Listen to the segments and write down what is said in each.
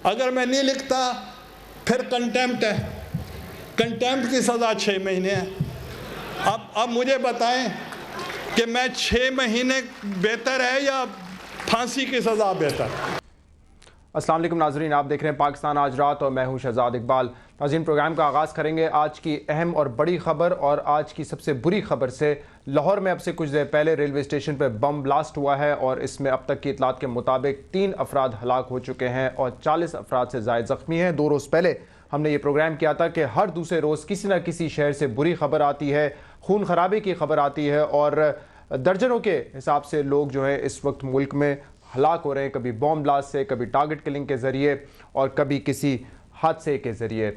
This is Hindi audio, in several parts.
अगर मैं नहीं लिखता फिर कंटेम्प्ट है, कंटेम्प्ट की सज़ा 6 महीने है। अब मुझे बताएं कि मैं 6 महीने बेहतर है या फांसी की सज़ा बेहतर? अस्सलाम वालेकुम नाज़रीन, आप देख रहे हैं पाकिस्तान आज रात और मैं हूं शहजाद इकबाल। नाज़रीन, प्रोग्राम का आगाज़ करेंगे आज की अहम और बड़ी ख़बर और आज की सबसे बुरी ख़बर से। लाहौर में अब से कुछ देर पहले रेलवे स्टेशन पर बम ब्लास्ट हुआ है और इसमें अब तक की इतलात के मुताबिक 3 अफराद हलाक हो चुके हैं और 40 अफराद से ज़ायद ज़ख्मी हैं। 2 रोज़ पहले हमने ये प्रोग्राम किया था कि हर दूसरे रोज़ किसी न किसी शहर से बुरी ख़बर आती है, खून खराबे की खबर आती है और दर्जनों के हिसाब से लोग जो है इस वक्त मुल्क में हलाक हो रहे हैं, कभी बॉम्ब ब्लास्ट से, कभी टारगेट किलिंग के ज़रिए और कभी किसी हादसे के ज़रिए।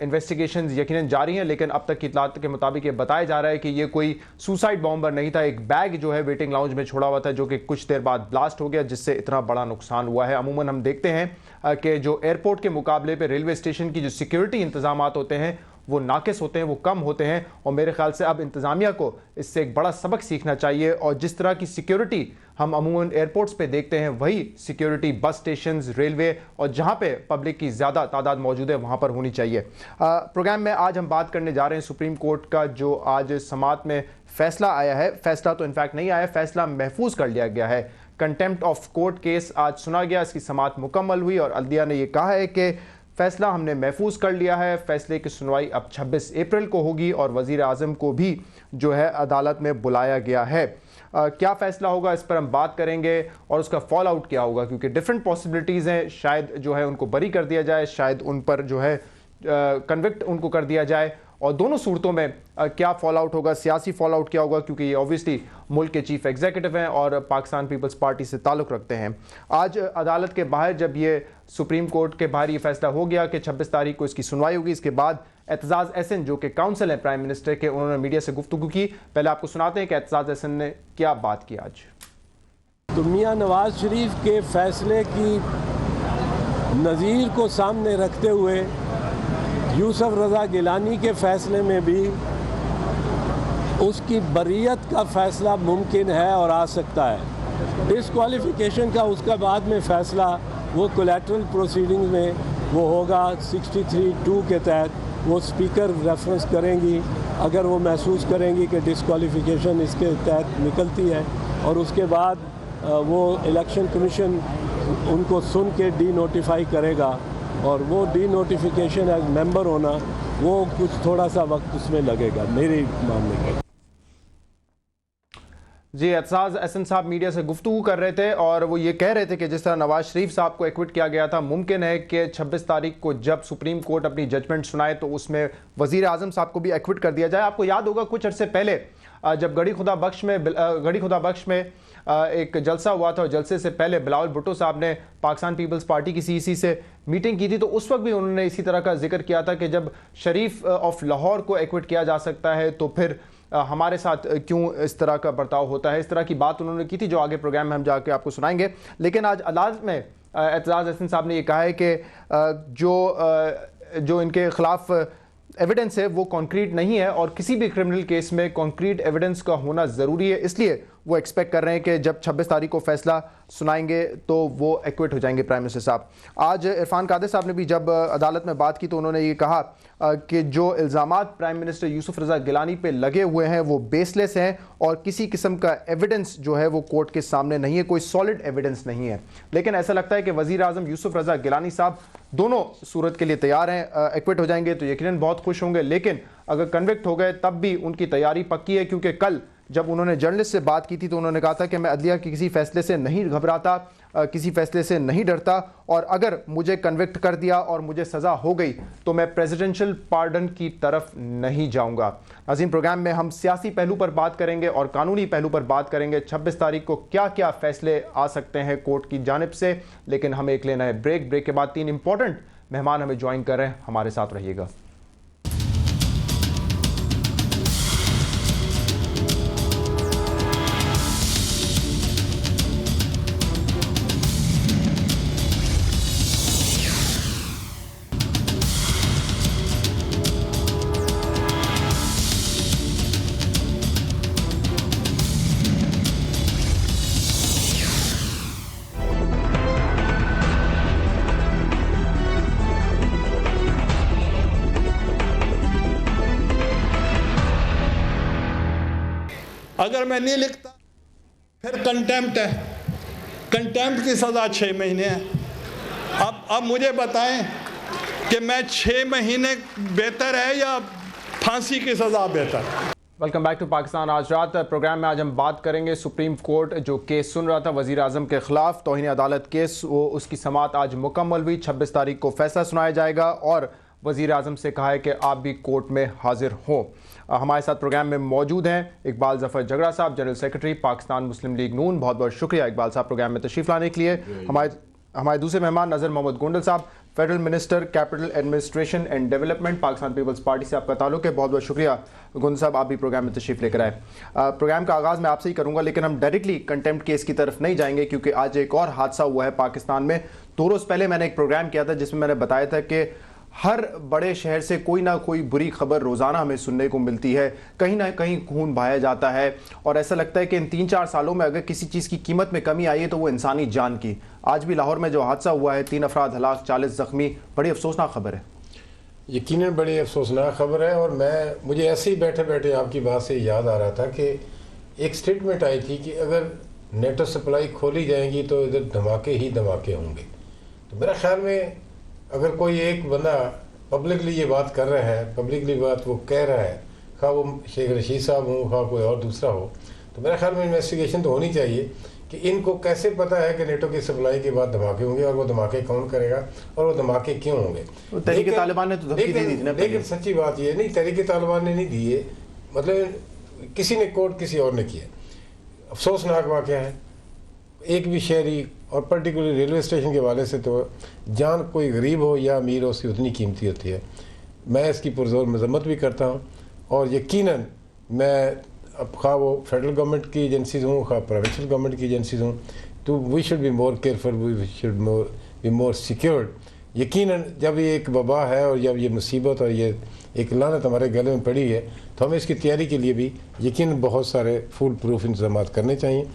इन्वेस्टिगेशन यकीनन जारी हैं, लेकिन अब तक की इतलात के मुताबिक ये बताया जा रहा है कि ये कोई सुसाइड बॉम्बर नहीं था। एक बैग जो है वेटिंग लाउंज में छोड़ा हुआ था जो कि कुछ देर बाद ब्लास्ट हो गया, जिससे इतना बड़ा नुकसान हुआ है। अमूमन हम देखते हैं कि जो एयरपोर्ट के मुकाबले पे रेलवे स्टेशन की जो सिक्योरिटी इंतजाम होते हैं वो नाकिस होते हैं, वो कम होते हैं और मेरे ख्याल से अब इंतज़ामिया को इससे एक बड़ा सबक सीखना चाहिए। और जिस तरह की सिक्योरिटी हम अमूमन एयरपोर्ट्स पे देखते हैं वही सिक्योरिटी बस स्टेशंस, रेलवे और जहाँ पे पब्लिक की ज़्यादा तादाद मौजूद है वहाँ पर होनी चाहिए। प्रोग्राम में आज हम बात करने जा रहे हैं सुप्रीम कोर्ट का जो आज समाअत में फ़ैसला आया है। फ़ैसला तो इनफैक्ट नहीं आया, फ़ैसला महफूज कर लिया गया है। कंटेम्प्ट ऑफ कोर्ट केस आज सुना गया, इसकी समाअत मुकम्मल हुई और अल्दिया ने यह कहा है कि फैसला हमने महफूज कर लिया है। फैसले की सुनवाई अब 26 अप्रैल को होगी और वज़ीर आज़म को भी जो है अदालत में बुलाया गया है। क्या फ़ैसला होगा इस पर हम बात करेंगे और उसका फॉल आउट क्या होगा, क्योंकि डिफरेंट पॉसिबिलिटीज़ हैं। शायद जो है उनको बरी कर दिया जाए, शायद उन पर जो है कन्विक्ट उनको कर दिया जाए और दोनों सूरतों में क्या फॉल आउट होगा, सियासी फॉल आउट क्या होगा, क्योंकि ये ऑब्वियसली मुल्क के चीफ एग्जीक्यूटिव हैं और पाकिस्तान पीपल्स पार्टी से ताल्लुक़ रखते हैं। आज अदालत के बाहर जब ये सुप्रीम कोर्ट के बाहर ये फैसला हो गया कि 26 तारीख को इसकी सुनवाई होगी, इसके बाद एतजाज़ एहसन जो कि काउंसिल हैं प्राइम मिनिस्टर के, उन्होंने मीडिया से गुफ्तगू की। पहले आपको सुनाते हैं कि एतजाज़ एहसन ने क्या बात की आज। तो मियां नवाज शरीफ के फैसले की नज़ीर को सामने रखते हुए यूसुफ रज़ा गिलानी के फ़ैसले में भी उसकी बरियत का फ़ैसला मुमकिन है और आ सकता है। डिस्क्वालिफिकेशन का उसका बाद में फ़ैसला वो कोलैटरल प्रोसीडिंग में वो होगा 63(2) के तहत। वो स्पीकर रेफरेंस करेंगी अगर वो महसूस करेंगी कि डिस्क्वालिफिकेशन इसके तहत निकलती है और उसके बाद वो इलेक्शन कमीशन उनको सुन के डी नोटिफाई करेगा और वो डी नोटिफिकेशन एज मेंबर होना वो कुछ थोड़ा सा वक्त उसमें लगेगा मेरे मानने में। जी, एतजाज़ एहसन साहब मीडिया से गुफ्तगू कर रहे थे और वो ये कह रहे थे कि जिस तरह नवाज शरीफ साहब को एक्विट किया गया था, मुमकिन है कि 26 तारीख को जब सुप्रीम कोर्ट अपनी जजमेंट सुनाए तो उसमें वज़ीर आज़म साहब को भी एक्विट कर दिया जाए। आपको याद होगा कुछ अर्से पहले जब गढ़ी खुदा बख्श में एक जलसा हुआ था और जलसे से पहले बिलावल भुट्टो साहब ने पाकिस्तान पीपल्स पार्टी की सीईसी से मीटिंग की थी, तो उस वक्त भी उन्होंने इसी तरह का जिक्र किया था कि जब शरीफ ऑफ लाहौर को एक्विट किया जा सकता है तो फिर हमारे साथ क्यों इस तरह का बर्ताव होता है। इस तरह की बात उन्होंने की थी जो आगे प्रोग्राम में हम जाके आपको सुनाएंगे। लेकिन आज अदालत में एतजाज़ एहसन साहब ने यह कहा है कि जो इनके खिलाफ एविडेंस है वो कॉन्क्रीट नहीं है और किसी भी क्रिमिनल केस में कॉन्क्रीट एविडेंस का होना ज़रूरी है, इसलिए वो एक्सपेक्ट कर रहे हैं कि जब 26 तारीख को फैसला सुनाएंगे तो वो एक्विट हो जाएंगे प्राइम मिनिस्टर साहब। आज इरफान कादिर साहब ने भी जब अदालत में बात की तो उन्होंने ये कहा कि जो इल्ज़ामात प्राइम मिनिस्टर यूसुफ रज़ा गिलानी पे लगे हुए हैं वो बेसलेस हैं और किसी किस्म का एविडेंस जो है वो कोर्ट के सामने नहीं है, कोई सॉलिड एविडेंस नहीं है। लेकिन ऐसा लगता है कि वज़ीर आज़म यूसुफ रज़ा गिलानी साहब दोनों सूरत के लिए तैयार हैं। एक्विट हो जाएंगे तो यकीनन बहुत खुश होंगे, लेकिन अगर कन्विक्ट हो गए तब भी उनकी तैयारी पक्की है, क्योंकि कल जब उन्होंने जर्नलिस्ट से बात की थी तो उन्होंने कहा था कि मैं अदलिया के किसी फैसले से नहीं घबराता, किसी फैसले से नहीं डरता और अगर मुझे कन्विक्ट कर दिया और मुझे सज़ा हो गई तो मैं प्रेसिडेंशियल पार्डन की तरफ नहीं जाऊंगा। नाज़रीन, प्रोग्राम में हम सियासी पहलू पर बात करेंगे और कानूनी पहलू पर बात करेंगे। 26 तारीख को क्या क्या फैसले आ सकते हैं कोर्ट की जानिब से, लेकिन हमें एक लेना है ब्रेक। ब्रेक के बाद 3 इंपॉर्टेंट मेहमान हमें ज्वाइन कर रहे हैं, हमारे साथ रहिएगा। अगर मैं नहीं लिखता फिर कंटेम्प्ट है, कंटेम्प्ट की सज़ा 6 महीने है। अब मुझे बताएं कि मैं 6 महीने बेहतर है या फांसी की सज़ा बेहतर? वेलकम बैक टू पाकिस्तान आज रात। प्रोग्राम में आज हम बात करेंगे सुप्रीम कोर्ट जो केस सुन रहा था वज़ीर आज़म के ख़िलाफ़ तौहीन अदालत केस, वो उसकी समाअत आज मुकम्मल हुई। 26 तारीख को फैसला सुनाया जाएगा और वज़ीर आज़म से कहा है कि आप भी कोर्ट में हाजिर हों। हमारे साथ प्रोग्राम में मौजूद हैं इकबाल ज़फ़र जगड़ा साहब, जनरल सेक्रेटरी पाकिस्तान मुस्लिम लीग नून। बहुत बहुत शुक्रिया इकबाल साहब प्रोग्राम में तशरीफ़ लाने के लिए। हमारे दूसरे मेहमान नज़र मोहम्मद गोंडल साहब, federal minister capital administration and development, Pakistan Peoples Party से आपका ताल्लुक है। बहुत बहुत शुक्रिया गोंडल साहब, आप भी प्रोग्राम में तशरीफ़ लेकर आए। प्रोग्राम का आगाज़ मैं आपसे ही करूँगा, लेकिन हम डायरेक्टली कंटेम्प्ट केस की तरफ नहीं जाएंगे क्योंकि आज एक और हादसा हुआ है पाकिस्तान में। 2 रोज़ पहले मैंने एक प्रोग्राम किया था जिसमें मैंने बताया था कि हर बड़े शहर से कोई ना कोई बुरी खबर रोज़ाना हमें सुनने को मिलती है, कहीं ना कहीं खून बहाया जाता है और ऐसा लगता है कि इन 3-4 सालों में अगर किसी चीज़ की कीमत में कमी आई है तो वो इंसानी जान की। आज भी लाहौर में जो हादसा हुआ है, 3 अफराद हलाक, 40 ज़ख्मी, बड़ी अफसोसनाक खबर है। यकीनन बड़ी अफसोसनाक खबर है। और मुझे ऐसे ही बैठे बैठे आपकी बात से याद आ रहा था कि एक स्टेटमेंट आई थी कि अगर नेटो सप्लाई खोली जाएंगी तो इधर धमाके ही धमाके होंगे। तो मेरा ख्याल में अगर कोई एक बंदा पब्लिकली ये बात कर रहा है, पब्लिकली बात वो कह रहा है, खा वो शेख रशीद साहब हो, खा कोई और दूसरा हो, तो मेरा ख्याल में इन्वेस्टिगेशन तो होनी चाहिए कि इनको कैसे पता है कि नेटो की सप्लाई के बाद धमाके होंगे और वो धमाके कौन करेगा और वो धमाके क्यों होंगे। तहरीक तालिबान ने तो धमकी दे दी थी ना। लेकिन सच्ची बात ये नहीं, तहरीक तालिबान ने नहीं दी है, मतलब किसी ने कोर्ट किसी और ने किया। अफसोसनाक वाक़या है। एक भी शहरी और पर्टिकुलर रेलवे स्टेशन के हवाले से तो जान कोई गरीब हो या अमीर हो उसकी उतनी कीमती होती है। मैं इसकी पुरजोर मजम्मत भी करता हूँ और यकीनन मैं अब खा वो फेडरल गवर्नमेंट की एजेंसीज हूँ, खा प्रोविंशियल गवर्नमेंट की एजेंसीज हूँ, तो we should be more careful, we should be more secured. यकीनन जब ये एक वबा है और जब ये मुसीबत और ये एक लानत हमारे गले में पड़ी है तो हमें इसकी तैयारी के लिए भी यकीनन बहुत सारे फुल प्रूफ इंतजाम करने चाहिए।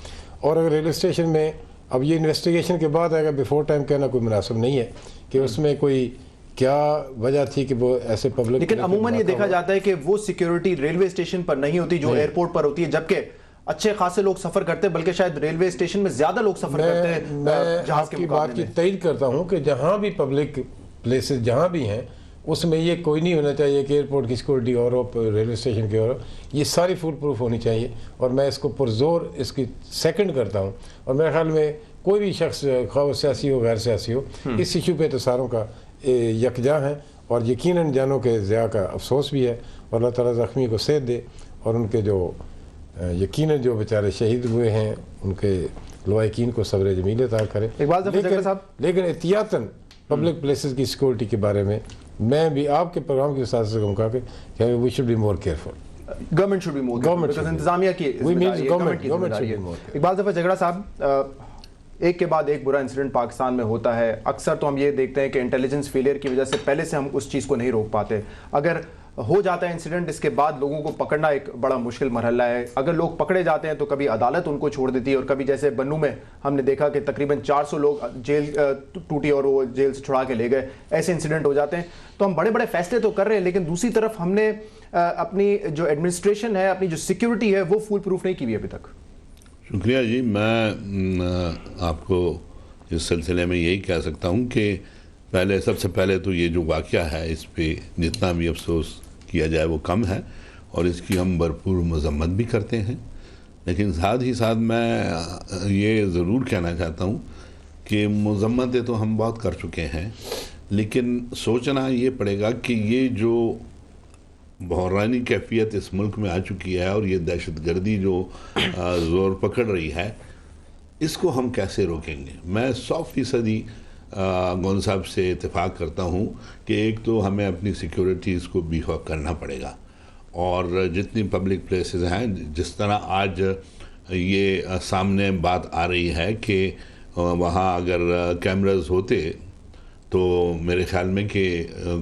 और अगर रेलवे स्टेशन में अब ये इन्वेस्टिगेशन के बाद आएगा, बिफोर टाइम कहना कोई मुनासिब नहीं है कि उसमें कोई क्या वजह थी कि वो ऐसे पब्लिक। लेकिन अमूमन ये देखा जाता है कि वो सिक्योरिटी रेलवे स्टेशन पर नहीं होती जो एयरपोर्ट पर होती है, जबकि अच्छे खासे लोग सफ़र करते हैं, बल्कि शायद रेलवे स्टेशन में ज़्यादा लोग सफ़र करते हैं। मैं आपकी बात की तईद करता हूँ कि जहाँ भी पब्लिक प्लेसेस जहाँ भी हैं उसमें ये कोई नहीं होना चाहिए कि एयरपोर्ट की सिक्योरिटी और रेलवे स्टेशन की और ये सारी फुल प्रूफ होनी चाहिए। और मैं इसको पुरजोर इसकी सेकंड करता हूँ। और मेरे ख्याल में कोई भी शख्स ख्वाह सियासी हो गैर सियासी हो, इस इशू पे तो सारों का यकजा है और यकीनन जानों के ज़िया का अफसोस भी है। और अल्लाह ताला ज़ख्मी को सेहत दे और उनके जो यकीनन जो बेचारे शहीद हुए हैं उनके लवाकिन को सब्र जमील अता करे। लेकिन एहतियातन पब्लिक प्लेसेस की सिक्योरिटी के बारे में मैं भी आपके प्रोग्राम के साथ से कहूँगा कि we should be more careful. Government should be more careful, इंतजामिया की जिम्मेदारी है। इकबाल ज़फ़र जगड़ा साहब, एक के बाद एक बुरा इंसिडेंट पाकिस्तान में होता है। अक्सर तो हम ये देखते हैं कि इंटेलिजेंस फेलियर की वजह से पहले से हम उस चीज़ को नहीं रोक पाते। अगर हो जाता है इंसिडेंट, इसके बाद लोगों को पकड़ना एक बड़ा मुश्किल मरहला है। अगर लोग पकड़े जाते हैं तो कभी अदालत उनको छोड़ देती है और कभी जैसे बन्नू में हमने देखा कि तकरीबन 400 लोग जेल टूटी और वो जेल से छुड़ा के ले गए। ऐसे इंसिडेंट हो जाते हैं। तो हम बड़े बड़े फैसले तो कर रहे हैं, लेकिन दूसरी तरफ हमने अपनी जो एडमिनिस्ट्रेशन है, अपनी जो सिक्योरिटी है, वो फुल प्रूफ नहीं की हुई अभी तक। शुक्रिया जी। मैं आपको इस सिलसिले में यही कह सकता हूँ कि सबसे पहले तो ये जो वाक़या है इस पर जितना भी अफसोस किया जाए वो कम है और इसकी हम भरपूर मजम्मत भी करते हैं। लेकिन साथ ही साथ मैं ये ज़रूर कहना चाहता हूँ कि मजम्मतें तो हम बहुत कर चुके हैं, लेकिन सोचना ये पड़ेगा कि ये जो बहरानी कैफियत इस मुल्क में आ चुकी है और ये दहशतगर्दी जो ज़ोर पकड़ रही है, इसको हम कैसे रोकेंगे। मैं 100% गोंड साहब से इत्तेफाक करता हूँ कि एक तो हमें अपनी सिक्योरिटीज़ को बीफ अप करना पड़ेगा और जितनी पब्लिक प्लेसेस हैं, जिस तरह आज ये सामने बात आ रही है कि वहाँ अगर कैमरास होते तो मेरे ख्याल में कि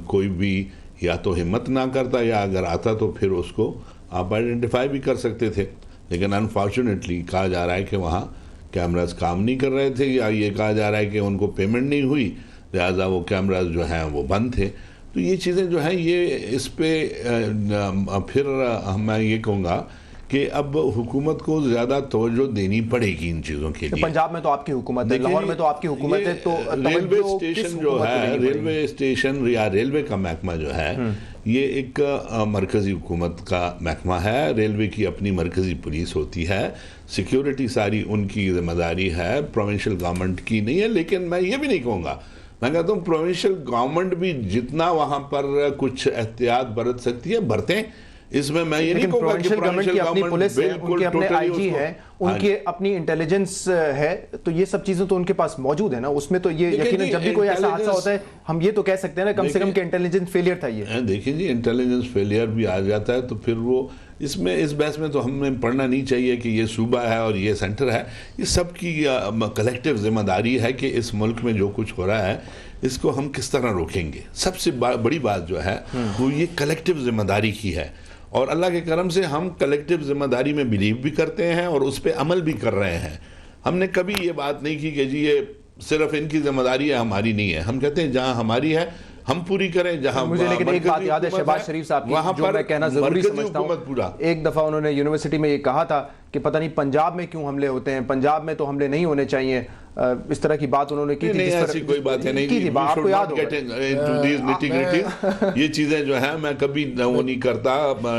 कोई भी या तो हिम्मत ना करता या अगर आता तो फिर उसको आप आइडेंटिफाई भी कर सकते थे। लेकिन अनफॉर्चुनेटली कहा जा रहा है कि वहाँ कैमरास काम नहीं कर रहे थे या ये कहा जा रहा है कि उनको पेमेंट नहीं हुई, लिहाजा वो कैमरास जो हैं वो बंद थे। तो ये चीज़ें जो हैं ये इस पे फिर मैं ये कहूँगा कि अब हुकूमत को ज़्यादा तवज्जो देनी पड़ेगी इन चीज़ों के लिए। पंजाब में तो आपकी हुकूमत है, लाहौर में तो आपकी हुकूमत है, तो रेलवे स्टेशन जो है, रेलवे स्टेशन या रेलवे का महकमा जो है, ये एक मरकज़ी हुकूमत का महकमा है। रेलवे की अपनी मरकज़ी पुलिस होती है, सिक्योरिटी सारी उनकी जिम्मेदारी है, प्रोविंशियल गवर्नमेंट की नहीं है। लेकिन मैं ये भी नहीं कहूँगा, मैं कहता हूँ प्रोविंशियल गवर्नमेंट भी जितना वहाँ पर कुछ एहतियात बरत सकती है बरतें। इसमें मैं ये नहीं कहूँगा कि गवर्नमेंट की अपनी पुलिस है, उनके अपने आईजी है, उनके अपनी इंटेलिजेंस है, तो ये सब चीजें तो उनके पास मौजूद है ना। उसमें तो ये यकीनन जब भी कोई ऐसा हादसा होता है हम ये तो कह सकते हैं ना कम से कम कि इंटेलिजेंस फेलियर था ये। देखिए जी, इंटेलिजेंस फेलियर भी आ जाता है तो फिर वो इसमें इस बहस में तो हमें पढ़ना नहीं चाहिए कि ये सूबा है और ये सेंटर है। ये सब की कलेक्टिव जिम्मेदारी है कि इस मुल्क में जो कुछ हो रहा है इसको हम किस तरह रोकेंगे। सबसे बड़ी बात जो है वो ये कलेक्टिव जिम्मेदारी की है, और अल्लाह के करम से हम कलेक्टिव जिम्मेदारी में बिलीव भी करते हैं और उस पर अमल भी कर रहे हैं। हमने कभी ये बात नहीं की कि जी ये सिर्फ इनकी जिम्मेदारी है, हमारी नहीं है। हम कहते हैं जहाँ हमारी है हम पूरी करें, जहां मुझे लेकिन एक बात याद है शहबाज शरीफ साहब की, जो मैं कहना जरूरी समझता हूं। एक दफा उन्होंने यूनिवर्सिटी में ये कहा था कि पता नहीं पंजाब में क्यों हमले होते हैं, पंजाब में तो हमले नहीं होने चाहिए। इस तरह की बात उन्होंने की थी। नहीं, ऐसी कोई बात है नहीं, आपको याद होगा। ये चीजें जो है मैं कभी वो नहीं करता,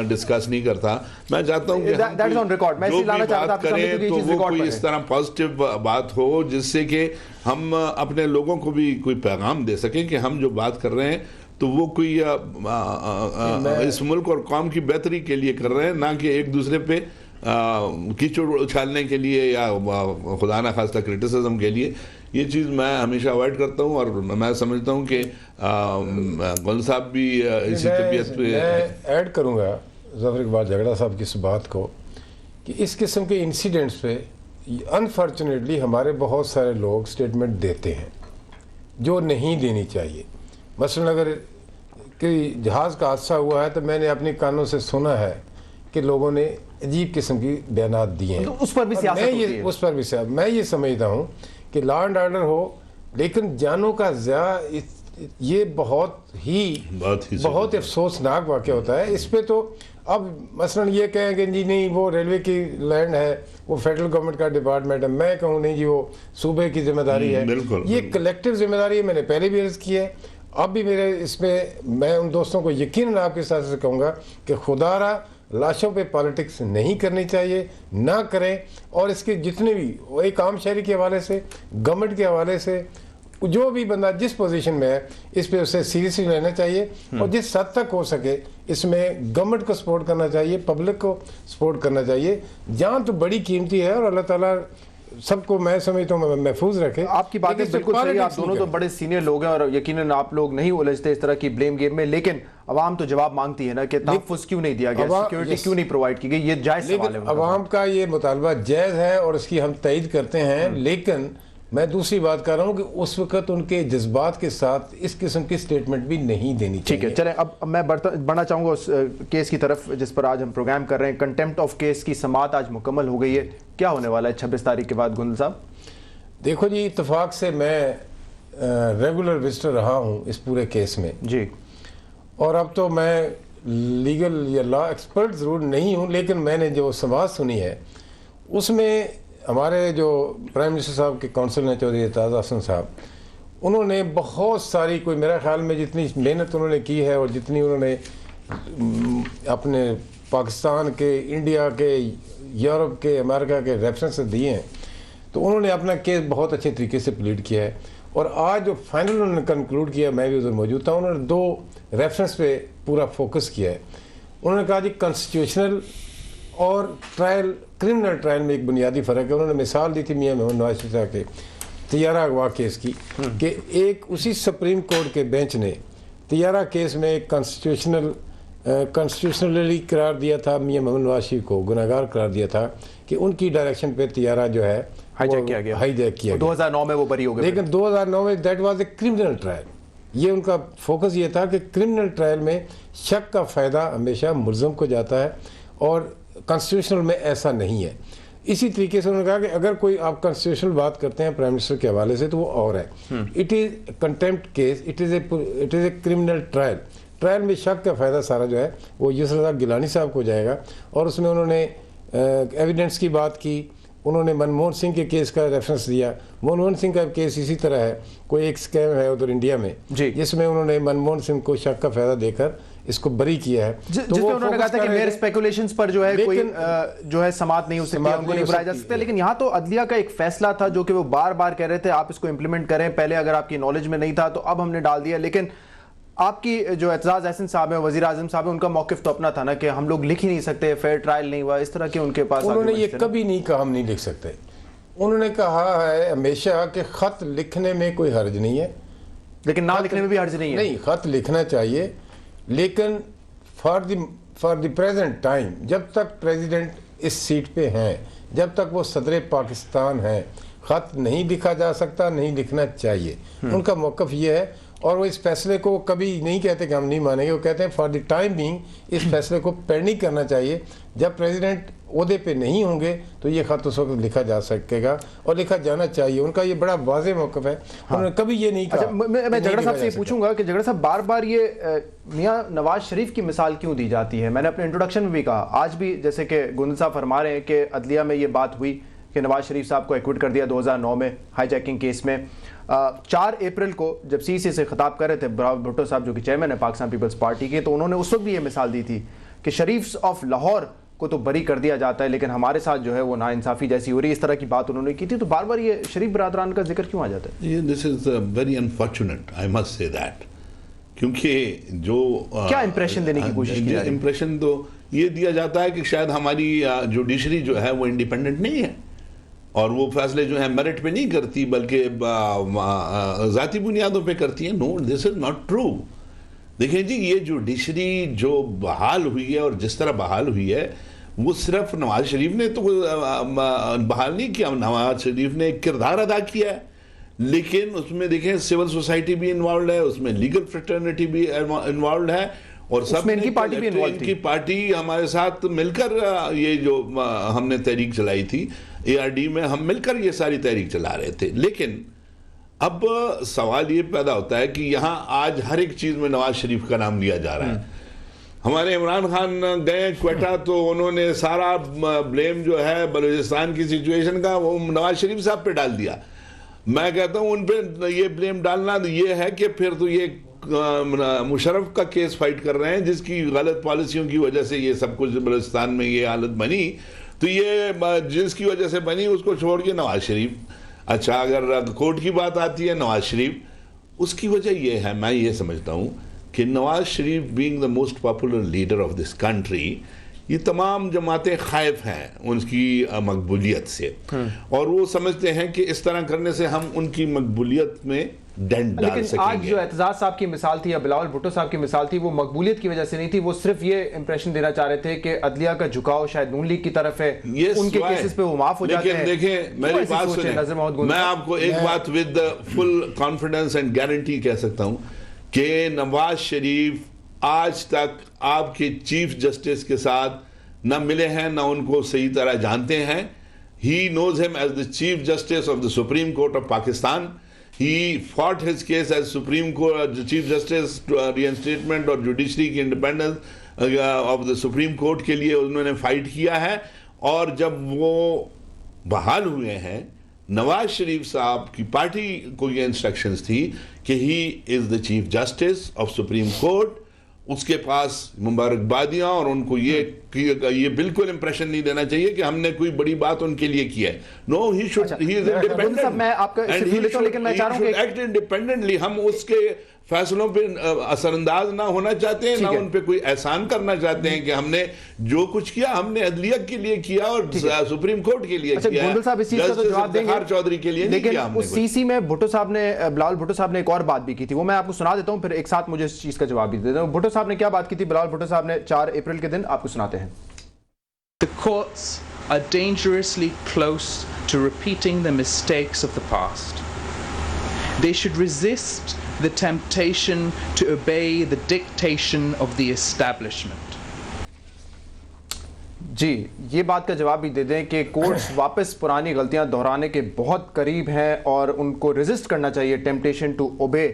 डिस्कस नहीं करता। मैं चाहता हूँ कि जो भी बात करें तो वो कोई इस तरह पॉजिटिव बात हो जिससे कि हम अपने लोगों को भी कोई पैगाम दे सकें कि हम जो बात कर रहे हैं तो वो कोई इस मुल्क और कौम की बेहतरी के लिए कर रहे हैं, ना कि एक दूसरे पे कीचड़ उछालने के लिए या खुदा ना खास्ता क्रिटिसिज्म के लिए। ये चीज़ मैं हमेशा अवॉइड करता हूँ और मैं समझता हूँ कि गुल साहब भी इसी तबीयत पे। मैं ऐड करूँगा ज़फ़र इकबाल झगड़ा साहब की इस बात को कि इस किस्म के इंसिडेंट्स पे अनफॉर्चुनेटली हमारे बहुत सारे लोग स्टेटमेंट देते हैं जो नहीं देनी चाहिए। मसलन अगर कोई जहाज़ का हादसा हुआ है तो मैंने अपने कानों से सुना है कि लोगों ने अजीब किस्म की बयानात दिए हैं, तो उस पर भी सियासत होती है। उस पर भी मैं ये समझता हूँ कि लॉ एंड ऑर्डर हो लेकिन जानों का ज़या ये बहुत ही अफसोसनाक वाक़या होता है। इस पे तो अब मसलन ये कहें कि जी नहीं वो रेलवे की लैंड है, वो फेडरल गवर्नमेंट का डिपार्टमेंट है, मैं कहूँ नहीं जी वो सूबे की जिम्मेदारी है। ये कलेक्टिव जिम्मेदारी है, मैंने पहले भी अर्ज़ की है, अब भी मेरे इसमें मैं उन दोस्तों को यकीनन आपके साथ से कहूँगा कि खुदारा लाशों पे पॉलिटिक्स नहीं करनी चाहिए, ना करें। और इसके जितने भी एक आम शहरी के हवाले से, गवर्नमेंट के हवाले से, जो भी बंदा जिस पोजीशन में है इस पे उसे सीरियसली लेना चाहिए और जिस हद तक हो सके इसमें गवर्नमेंट को सपोर्ट करना चाहिए, पब्लिक को सपोर्ट करना चाहिए। जान तो बड़ी कीमती है और अल्लाह ताला सबको मैं समझता हूँ महफूज रखे। आपकी बातें बिल्कुल सही, आप दोनों तो बड़े सीनियर लोग हैं और यकीनन आप लोग नहीं उलझते इस तरह की ब्लेम गेम में, लेकिन अवाम तो जवाब मांगती है ना कि तहफ़्फ़ुज़ क्यों नहीं दिया गया, सिक्योरिटी क्यों नहीं प्रोवाइड की गई। ये जायज़ सवाल है, अवाम का ये मुतालबा जायज़ है और इसकी हम तईद करते हैं। लेकिन मैं दूसरी बात कर रहा हूँ कि उस वक्त उनके जज्बात के साथ इस किस्म की स्टेटमेंट भी नहीं देनी चाहिए। ठीक है, चलें अब मैं बढ़ना चाहूँगा उस केस की तरफ जिस पर आज हम प्रोग्राम कर रहे हैं। कंटेम्प्ट ऑफ केस की समाअत आज मुकम्मल हो गई है, क्या होने वाला है 26 तारीख के बाद गुंदल साहब? देखो जी, इत्तेफाक से मैं रेगुलर विजिटर रहा हूँ इस पूरे केस में जी, और अब तो मैं लीगल या लॉ एक्सपर्ट ज़रूर नहीं हूँ, लेकिन मैंने जो समाअत सुनी है उसमें हमारे जो प्राइम मिनिस्टर साहब के काउंसिल हैं चौधरी एजाज हसन साहब, उन्होंने बहुत सारी, कोई मेरा ख्याल में जितनी मेहनत उन्होंने की है और जितनी उन्होंने अपने पाकिस्तान के, इंडिया के, यूरोप के, अमेरिका के रेफरेंस दिए हैं, तो उन्होंने अपना केस बहुत अच्छे तरीके से प्लीड किया है। और आज जो फाइनल उन्होंने कंक्लूड किया, मैं भी उधर मौजूद था, उन्होंने 2 रेफरेंस पे पूरा फोकस किया है। उन्होंने कहा जी कॉन्स्टिट्यूशनल और ट्रायल, क्रिमिनल ट्रायल में एक बुनियादी फ़र्क है। उन्होंने मिसाल दी थी मियां मोहम्मद नवाज शरीफ साहब के तियारा अगवा केस की कि एक उसी सुप्रीम कोर्ट के बेंच ने तियारा केस में एक कॉन्स्टिट्यूशनली करार दिया था, मियां मोहम्मद नवाज शरीफ को गुनहगार करार दिया था कि उनकी डायरेक्शन पे तियारा जो है हाईजैक किया गया। 2009 में वो बरी हो गए, लेकिन 2009 में that was a criminal trial. ये उनका फोकस ये था कि क्रिमिनल ट्रायल में शक का फ़ायदा हमेशा मुल्ज़म को जाता है और कॉन्स्टिट्यूशनल में ऐसा नहीं है। इसी तरीके से उन्होंने कहा कि अगर कोई आप कॉन्स्टिट्यूशनल बात करते हैं प्राइम मिनिस्टर के हवाले से तो वो और है। It is contempt case, it is a criminal trial. Trial में शक का फ़ायदा सारा जो है वो यूसुफ गिलानी साहब को जाएगा और उसमें उन्होंने एविडेंस की बात की, उन्होंने मनमोहन सिंह के केस का रेफरेंस दिया। मनमोहन सिंह का केस इसी तरह है, कोई एक स्कैम है उधर इंडिया में जी, जिसमें उन्होंने मनमोहन सिंह को शक का फायदा देकर इसको बरी किया है। जिसमें उन्होंने कहा था कि मेरे स्पेकुलेशंस पर जो है कोई जो है समात नहीं हो सकती, उनको नहीं बुलाया जा सकता। लेकिन यहाँ तो अदलिया का एक फैसला था जो कि वो बार बार कह रहे थे आप इसको इंप्लीमेंट करें, पहले अगर आपकी नॉलेज में नहीं था तो अब हमने डाल दिया। लेकिन आपकी जो एतजाज अहसन साहब है, वजीर आजम साहब है, उनका मौकिफ तो अपना था ना कि हम लोग लिख ही नहीं सकते, फेयर ट्रायल नहीं हुआ, इस तरह के उनके पास। उन्होंने ये कभी नहीं कहा हम नहीं लिख सकते। उन्होंने कहा है हमेशा कि खत लिखने में कोई हर्ज नहीं है, लेकिन ना लिखने में भी हर्ज नहीं है। नहीं, खत लिखना चाहिए, लेकिन फॉर द प्रेजेंट टाइम, जब तक प्रेसिडेंट इस सीट पे हैं, जब तक वो सदर पाकिस्तान हैं, खत नहीं लिखा जा सकता, नहीं लिखना चाहिए। उनका मौक़िफ़ ये है, और वो इस फैसले को कभी नहीं कहते कि हम नहीं मानेंगे, वो कहते हैं फॉर द टाइम बीइंग इस फैसले को पेंडिंग करना चाहिए। जब प्रेसिडेंट ओहदे पे नहीं होंगे तो ये खत उस वक्त लिखा जा सकेगा और लिखा जाना चाहिए। उनका ये बड़ा वाज़ेह मौक़िफ़ है। हाँ। उन्होंने कभी ये नहीं कहा। अच्छा, मैं झगड़ा साहब से पूछूंगा कि झगड़ा साहब बार बार ये मियां नवाज शरीफ की मिसाल क्यों दी जाती है? मैंने अपने इंट्रोडक्शन में भी कहा, आज भी जैसे कि गुंदल साहब फरमा रहे हैं कि अदलिया में ये बात हुई कि नवाज शरीफ साहब को एक्विट कर दिया 2009 में हाईजैकिंग केस में। 4 अप्रैल को जब सीसी से खिताब कर रहे थे बिलावल भुट्टो साहब जो कि चेयरमैन है पाकिस्तान पीपल्स पार्टी के, तो उन्होंने उस वक्त भी ये मिसाल दी थी कि शरीफ ऑफ लाहौर को तो बरी कर दिया जाता है लेकिन हमारे साथ जो है वो नाइंसाफ़ी जैसी हो रही है, इस तरह की बात उन्होंने की थी। तो बार बार ये शरीफ बरादरान का जिक्र क्यों आ जाता है? This is very unfortunate, I must say that, क्योंकि जो क्या इंप्रेशन देने की कोशिश की जा रही है? इंप्रेशन तो ये दिया जाता है कि शायद हमारी जुडिशरी जो है वो इंडिपेंडेंट नहीं है और वो फैसले जो है मेरिट पे नहीं करती बल्कि ज़ाती बुनियादों पे करती है। No, this is not true. देखिए जी, ये जुडिशरी जो बहाल हुई है और जिस तरह बहाल हुई है वो सिर्फ नवाज शरीफ ने तो बहाल नहीं किया, नवाज शरीफ ने एक किरदार अदा किया है, लेकिन उसमें देखें सिविल सोसाइटी भी इन्वॉल्व है, उसमें लीगल फ्रेटर्निटी भी इन्वॉल्व है और सब इनकी पार्टी भी इन्वॉल्व थी। इनकी पार्टी हमारे साथ मिलकर ये जो हमने तहरीक चलाई थी ARD में, हम मिलकर ये सारी तहरीक चला रहे थे। लेकिन अब सवाल ये पैदा होता है कि यहाँ आज हर एक चीज में नवाज शरीफ का नाम लिया जा रहा है। हमारे इमरान खान गए क्वेटा तो उन्होंने सारा ब्लेम जो है बलूचिस्तान की सिचुएशन का वो नवाज शरीफ साहब पे डाल दिया। मैं कहता हूँ उन पे ये ब्लेम डालना ये है कि फिर तो ये मुशर्रफ का केस फाइट कर रहे हैं जिसकी गलत पॉलिसियों की वजह से ये सब कुछ बलूचिस्तान में ये हालत बनी, तो ये जिसकी वजह से बनी उसको छोड़ के नवाज शरीफ। अच्छा, अगर कोर्ट की बात आती है नवाज शरीफ, उसकी वजह यह है, मैं ये समझता हूँ कि Nawaz Sharif being the most popular leader of this country, ये तमाम जमातें खाइफ हैं उनकी मकबूलियत से और वो समझते हैं कि इस तरह करने से हम उनकी मकबूलियत में डेंट डाल सकेंगे। आज जो एतजाज साहब की मिसाल थी या बिलावल भुट्टो साहब की मिसाल थी वो मकबूलियत की वजह से नहीं थी, वो सिर्फ ये इंप्रेशन देना चाह रहे थे कि अदलिया का झुकाव शायद नून लीग की तरफ है, उनके केसेस पे वो माफ हो जाते हैं। देखें मेरी बात सुनिए, मैं आपको एक बात with full confidence and guarantee कह सकता हूं कि नवाज शरीफ आज तक आपके चीफ जस्टिस के साथ न मिले हैं, न उनको सही तरह जानते हैं। He knows him as the chief justice of the supreme court of Pakistan. He fought his case as Supreme Court Chief Justice reinstatement और जुडिशरी की independence of the supreme court के लिए उन्होंने फाइट किया है। और जब वो बहाल हुए हैं, नवाज शरीफ साहब की पार्टी को ये इंस्ट्रक्शंस थी कि he is the chief justice of supreme court, उसके पास मुबारकबादियां और उनको ये बिल्कुल इंप्रेशन नहीं देना चाहिए कि हमने कोई बड़ी बात उनके लिए की है। No, he should, he is independent, मैं आपका लेकिन मैं चाह रहा हूं कि एक्ट इंडिपेंडेंटली। हम उसके फैसलों पे असरअंदाज ना होना चाहते हैं, ना उन पे कोई एहसान करना चाहते हैं कि हमने जो कुछ किया हमने अदलिया के लिए किया और सुप्रीम कोर्ट के लिए किया। गुंडल साहब इस चीज का तो जवाब देंगे चौधरी के लिए, लेकिन उस सीसी में भुट्टो साहब ने, बिलावल भुट्टो साहब ने एक और बात भी की थी, वो मैं आपको सुना देता हूं, फिर एक साथ मुझे इस चीज का जवाब भी दे दें। भुट्टो साहब ने क्या बात की थी? बिलावल भुट्टो साहब ने 4 अप्रैल के दिन आपको सुनाते हैं। The courts are dangerously close to repeating the mistakes of the past. They should resist the temptation to obey the dictation of the establishment. जी, ये बात का जवाब भी दे दें कि कोर्ट्स वापस पुरानी गलतियां दोहराने के बहुत करीब हैं और उनको रेजिस्ट करना चाहिए temptation to obey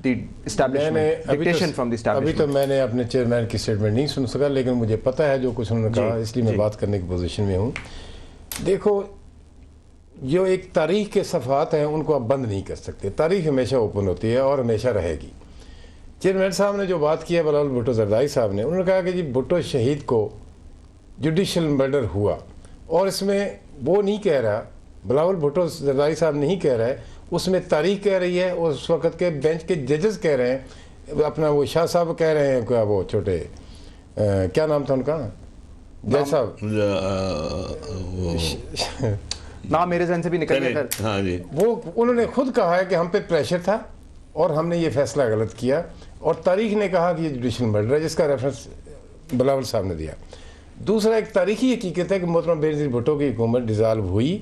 the establishment, dictation from the अभी establishment? तो मैंने अपने चेयरमैन की स्टेटमेंट नहीं सुन सका, लेकिन मुझे पता है जो कुछ उन्होंने कहा, इसलिए मैं बात करने की पोजीशन में हूँ। देखो, जो एक तारीख के सफ़ात हैं उनको आप बंद नहीं कर सकते। तारीख हमेशा ओपन होती है और हमेशा रहेगी। चेयरमैन साहब ने जो बात की है, बिलावल भुट्टो जरदारी साहब ने, उन्होंने कहा कि जी भुट्टो शहीद को जुडिशल मर्डर हुआ, और इसमें वो नहीं कह रहा, बिलावल भुट्टो जरदारी साहब नहीं कह रहा है, उसमें तारीख कह रही है, और उस वक़्त के बेंच के जजेस कह रहे हैं, अपना वो शाह साहब कह रहे हैं, क्या वो छोटे क्या नाम था उनका, जज साहब, नाम मेरे जहन से भी निकल गया। हाँ जी, वो उन्होंने खुद कहा है कि हम पे प्रेशर था और हमने ये फैसला गलत किया, और तारीख ने कहा कि ये जुडिशल मर्डर है, जिसका रेफरेंस बिलावल साहब ने दिया। दूसरा एक तारीखी हकीकत है कि मोहतरम बेनज़ीर भुट्टो की हुकूमत डिज़ाल्व हुई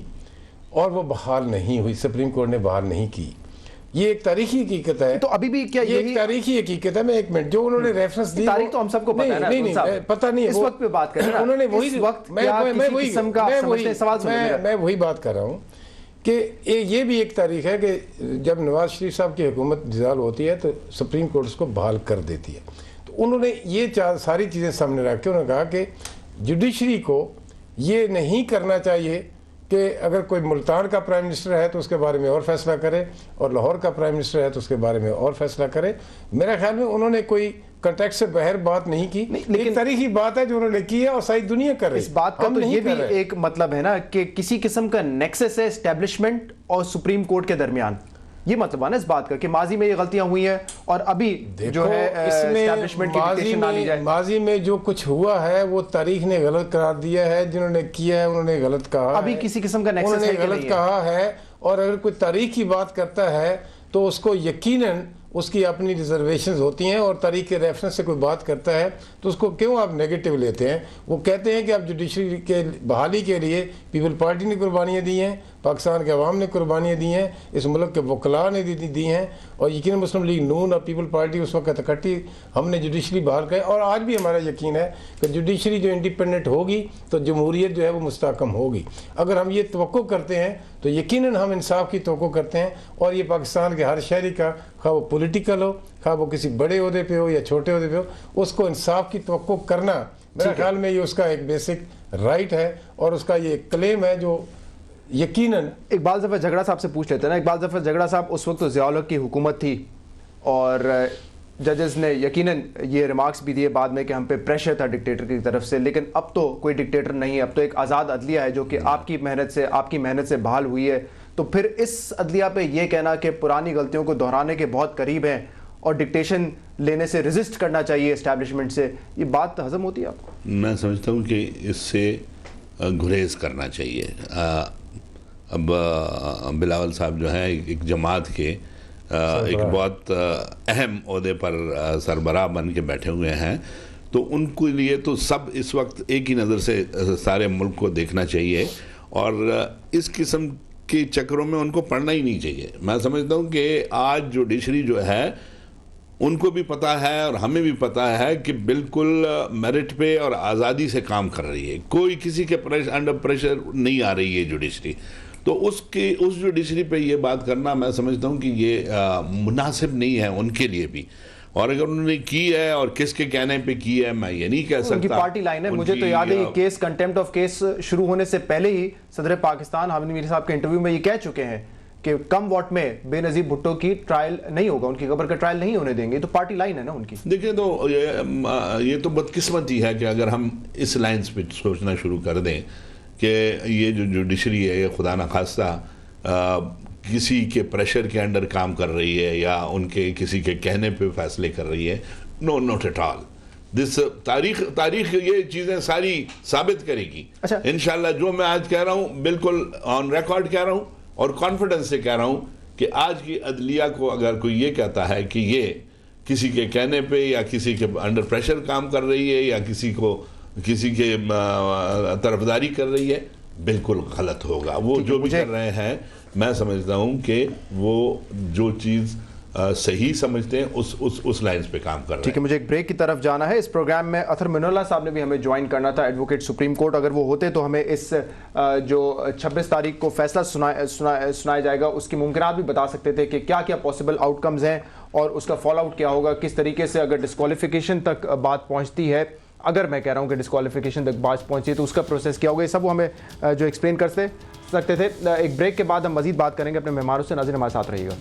और वो बहाल नहीं हुई, सुप्रीम कोर्ट ने बहाल नहीं की। ये एक तारीखी हकीकत है। तो अभी भी क्या ये यही एक तारीखी हकीकत है। मैं एक मिनट, जो उन्होंने रेफरेंस दी, तारीख तो हम सबको पता है ना, नहीं, पता नहीं है, इस वक्त पे बात करें ना, उन्होंने वही, इस वक्त क्या किसी किस्म का आप समझते हैं? सवाल सुनिए मेरा। मैं वही बात कर रहा हूँ कि ये भी एक तारीख है कि जब नवाज शरीफ साहब की हुकूमत डिज़ाल्व होती है तो सुप्रीम कोर्ट उसको बहाल कर देती है। तो उन्होंने ये सारी चीज़ें सामने रख के उन्होंने कहा कि जुडिशरी को ये नहीं करना चाहिए कि अगर कोई मुल्तान का प्राइम मिनिस्टर है तो उसके बारे में और फैसला करे, और लाहौर का प्राइम मिनिस्टर है तो उसके बारे में और फैसला करे। मेरा ख्याल में उन्होंने कोई कंटेक्स्ट से बाहर बात नहीं की, लेकिन एक तारीखी बात है जो उन्होंने की है और सारी दुनिया कर रही है। इस बात का तो ये भी एक मतलब है ना कि किसी किस्म का नेक्सस है एस्टेब्लिशमेंट और सुप्रीम कोर्ट के दरमियान। ये मतलब है ना इस बात का कि माजी में ये गलतियां हुई हैं और अभी जो है एस्टेब्लिशमेंट की डिक्टेशन ना ली जाए। माजी में जो कुछ हुआ है वो तारीख ने गलत करार दिया है, जिन्होंने किया है उन्होंने गलत कहा, अभी किसी किस्म का नेक्सस उन्होंने गलत कहा है। और अगर कोई तारीख की बात करता है तो उसको यकीनन उसकी अपनी रिजर्वेशंस होती हैं, और तारीख के रेफरेंस से कोई बात करता है तो उसको क्यों आप नेगेटिव लेते हैं? वो कहते हैं कि आप जुडिशरी के बहाली के लिए पीपल पार्टी ने कुर्बानियाँ दी हैं, पाकिस्तान के अवाम ने कुर्बानियाँ दी हैं, इस मुल्क के वकला ने दी हैं, और यकीन मुस्लिम लीग नून और पीपल पार्टी उस वक्त इकट्ठी हमने जुडिशरी बहाल कर। और आज भी हमारा यकीन है कि जुडिशरी जो इंडिपेंडेंट होगी तो जमहूरियत जो है वो मुस्तहकम होगी। अगर हम ये तवक्को करते हैं तो यकीनन हम इंसाफ की तवक्को करते हैं, और ये पाकिस्तान के हर शहरी का, खा वो पॉलिटिकल हो, खा वो किसी बड़े ओहदे पे हो या छोटे ओहदे पे हो, उसको इंसाफ की तवक्को करना मेरे ख्याल में ये उसका एक बेसिक राइट है, और उसका ये क्लेम है जो यकीनन। इकबाल ज़फ़र झगड़ा साहब से पूछ लेते हैं ना। इकबाल ज़फ़र झगड़ा साहब, उस वक्त तो ज़िया-उल हक़ की हुकूमत थी और जजेस ने यकीनन ये रिमार्क्स भी दिए बाद में कि हम पे प्रेशर था डिक्टेटर की तरफ से, लेकिन अब तो कोई डिक्टेटर नहीं है, अब तो एक आज़ाद अदलिया है जो कि आपकी मेहनत से बहाल हुई है। तो फिर इस अदलिया पे ये कहना कि पुरानी गलतियों को दोहराने के बहुत करीब हैं और डिक्टेशन लेने से रेजिस्ट करना चाहिए एस्टैब्लिशमेंट से, ये बात हजम होती है आपको? मैं समझता हूँ कि इससे गुरेज करना चाहिए। अब बिलावल साहब जो है एक जमात के एक बहुत अहम ओहदे पर सरबराह बन के बैठे हुए हैं, तो उनके लिए तो सब इस वक्त एक ही नज़र से सारे मुल्क को देखना चाहिए, और इस किस्म के चक्रों में उनको पढ़ना ही नहीं चाहिए। मैं समझता हूँ कि आज जुडिशरी जो है उनको भी पता है और हमें भी पता है कि बिल्कुल मेरिट पे और आज़ादी से काम कर रही है, कोई किसी के अंडर प्रेशर नहीं आ रही है जुडिशरी। तो उस जुडिशरी पे ये बात करना मैं समझता हूँ कि ये मुनासिब नहीं है उनके लिए भी, और अगर उन्होंने की है और किसके कहने पे की है मैं ये नहीं कह सकता। उनकी पार्टी लाइन है। मुझे तो याद है ये केस, कंटेम्प्ट ऑफ केस शुरू होने से पहले ही सदर पाकिस्तान हामिद मीर साहब के इंटरव्यू में ये कह चुके हैं कि कम वोट में बेनज़ीर भुट्टो की ट्रायल नहीं होगा, उनकी कब्र का ट्रायल नहीं होने देंगे। तो पार्टी लाइन है ना उनकी। देखिए, तो ये तो बदकिस्मती है कि अगर हम इस लाइन्स पे सोचना शुरू कर दें कि ये जो जुडिशरी है ये खुदा न खास्ता किसी के प्रेशर के अंडर काम कर रही है या उनके किसी के कहने पे फैसले कर रही है। No, not at all. This तारीख ये चीज़ें सारी साबित करेगी। अच्छा, इंशाल्लाह जो मैं आज कह रहा हूँ बिल्कुल ऑन रिकॉर्ड कह रहा हूँ और कॉन्फिडेंस से कह रहा हूँ कि आज की अदलिया को अगर कोई ये कहता है कि ये किसी के कहने पे या किसी के अंडर प्रेशर काम कर रही है या किसी के तरफदारी कर रही है, बिल्कुल गलत होगा। वो जो भी कर रहे हैं मैं समझता हूँ कि वो जो चीज़ सही समझते हैं उस लाइन्स पे काम कर रहे हैं। ठीक है, मुझे एक ब्रेक की तरफ जाना है। इस प्रोग्राम में अतर मिनुल्लाह साहब ने भी हमें ज्वाइन करना था, एडवोकेट सुप्रीम कोर्ट। अगर वो होते तो हमें इस जो 26 तारीख को फैसला सुनाया जाएगा उसकी मुमकिनात भी बता सकते थे कि क्या क्या पॉसिबल आउटकम्स हैं और उसका फॉल आउट क्या होगा, किस तरीके से अगर डिस्क्वालिफिकेशन तक बात पहुंचती है, अगर मैं कह रहा हूं कि डिस्क्वालिफिकेशन तक बात पहुंची है तो उसका प्रोसेस क्या होगा, ये सब वो हमें जो एक्सप्लेन कर सकते थे। एक ब्रेक के बाद हम मजीद बात करेंगे अपने मेहमानों से। नाज़रीन हमारे साथ रहिएगा।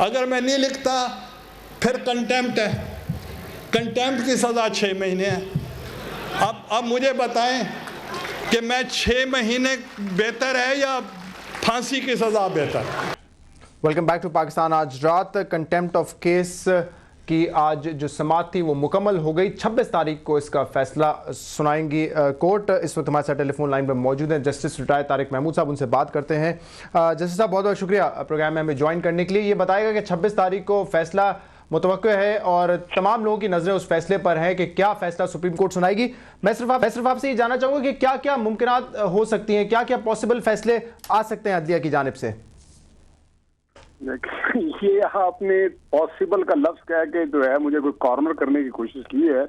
अगर मैं नहीं लिखता फिर कंटेम्प्ट है, कंटेम्प्ट की सज़ा 6 महीने है। अब मुझे बताएं कि मैं 6 महीने बेहतर है या फांसी की सज़ा बेहतर? Welcome back to Pakistan. आज रात कंटेम्प्ट ऑफ केस की आज जो समाअत थी वो मुकम्मल हो गई। 26 तारीख को इसका फैसला सुनाएंगी कोर्ट। इस वक्त हमारे साथ टेलीफोन लाइन पर मौजूद हैं जस्टिस रिटायर्ड तारिक महमूद साहब, उनसे बात करते हैं। जस्टिस साहब बहुत बहुत शुक्रिया प्रोग्राम में हमें ज्वाइन करने के लिए। ये बताएगा कि 26 तारीख को फैसला मुतवक्किल है और तमाम लोगों की नज़रें उस फैसले पर हैं कि क्या फैसला सुप्रीम कोर्ट सुनाएगी। मैं सिर्फ आपसे ये जानना चाहूँगा कि क्या क्या मुमकिनात हो सकती हैं, क्या क्या पॉसिबल फैसले आ सकते हैं अदलिया की जानिब से? ये आपने पॉसिबल का लफ्ज कह के जो है मुझे कोई कॉर्नर करने की कोशिश की है।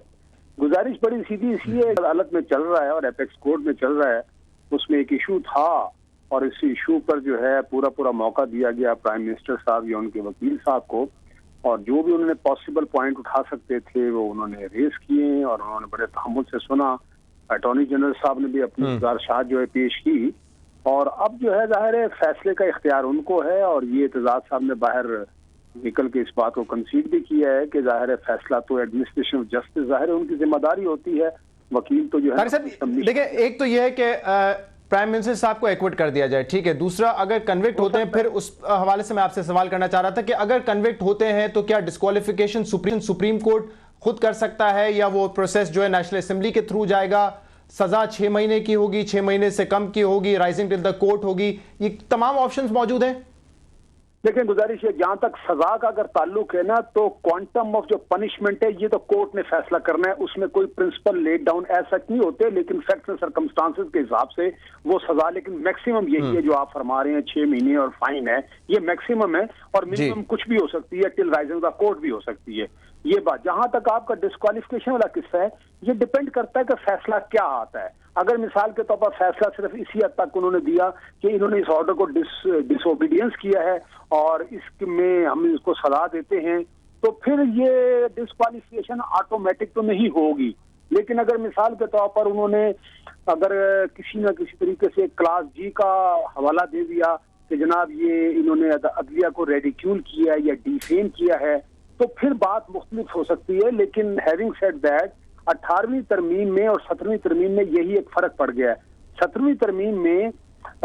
गुजारिश बड़ी सीधी इसलिए अदालत में चल रहा है और एपेक्स कोर्ट में चल रहा है, उसमें एक इशू था और इस इशू पर जो है पूरा मौका दिया गया प्राइम मिनिस्टर साहब या उनके वकील साहब को, और जो भी उन्होंने पॉसिबल पॉइंट उठा सकते थे वो उन्होंने रेज किए और उन्होंने बड़े तहम्मुल से सुना। अटॉर्नी जनरल साहब ने भी अपनी गुजारिशात जो है पेश की, और अब जो है जाहिर है फैसले का इख्तियार उनको है, और ये एतजाज साहब ने बाहर निकल के इस बात को कंसीड भी किया है कि जाहिर है फैसला तो एडमिनिस्ट्रेशन ऑफ जस्टिस जाहिर है उनकी जिम्मेदारी होती है, वकील तो जो है। देखिए, एक तो ये है कि प्राइम मिनिस्टर साहब को एक्विट कर दिया जाए, ठीक है। दूसरा, अगर कन्विक्ट होते हैं, फिर उस हवाले से मैं आपसे सवाल करना चाह रहा था कि अगर कन्विक्ट होते हैं तो क्या डिस्क्वालिफिकेशन सुप्रीम कोर्ट खुद कर सकता है या वो प्रोसेस जो है नेशनल असेंबली के थ्रू जाएगा? सजा 6 महीने की होगी, 6 महीने से कम की होगी, राइजिंग टिल द कोर्ट होगी, ये तमाम ऑप्शंस मौजूद हैं। लेकिन गुजारिश है, जहां तक सजा का अगर ताल्लुक है ना, तो क्वांटम ऑफ जो पनिशमेंट है ये तो कोर्ट ने फैसला करना है, उसमें कोई प्रिंसिपल लेट डाउन ऐसा नहीं होते, लेकिन फैक्ट्स एंड सर्कमस्टांसेस के हिसाब से वो सजा, लेकिन मैक्सिमम यही है जो आप फरमा रहे हैं, 6 महीने और फाइन है, ये मैक्सिमम है, और मिनिमम कुछ भी हो सकती है, टिल राइजिंग द कोर्ट भी हो सकती है। ये बात, जहां तक आपका डिस्क्वालिफिकेशन वाला किस्सा है, ये डिपेंड करता है कि फैसला क्या आता है। अगर मिसाल के तौर पर फैसला सिर्फ इसी हद तक उन्होंने दिया कि इन्होंने इस ऑर्डर को डिसओबीडियंस किया है और इसमें हम इसको सलाह देते हैं, तो फिर ये डिस्क्वालिफिकेशन ऑटोमेटिक तो नहीं होगी। लेकिन अगर मिसाल के तौर पर उन्होंने अगर किसी न किसी तरीके से क्लास जी का हवाला दे दिया कि जनाब ये इन्होंने अदलिया को रेडिक्यूल किया है या डिफेम किया है, तो फिर बात मुख्तलिफ हो सकती है। लेकिन हैविंग सेड दैट, 18वीं तरमीम में और 17वीं तरमीम में यही एक फर्क पड़ गया है। 17वीं तरमीम में